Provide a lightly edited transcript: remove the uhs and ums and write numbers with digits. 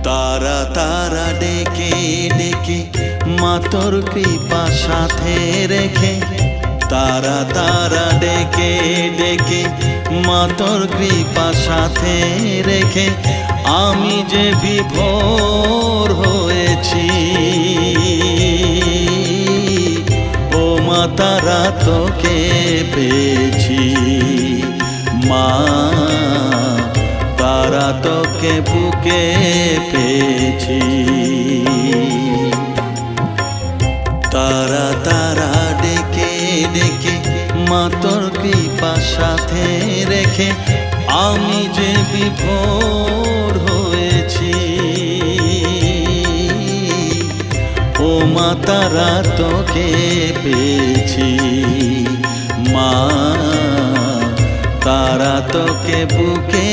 তারা তারা ডেকে ডেকে মা তোর কৃপা সাথে রেখে, তারা তারা ডেকে ডেকে মা তোর কৃপা সাথে রেখে আমি যে বিভোর হয়েছি। ও মা তারা তোকে পেয়েছি, মা তারা তোকে বুকে পেয়েছি। তারা তারা ডেকে ডেকে মা তোর কৃপা সাথে রেখে আমি যে বিভোর হয়েছি। ও মা তারা তোকে পেয়েছি, মা তারা তোকে বুকে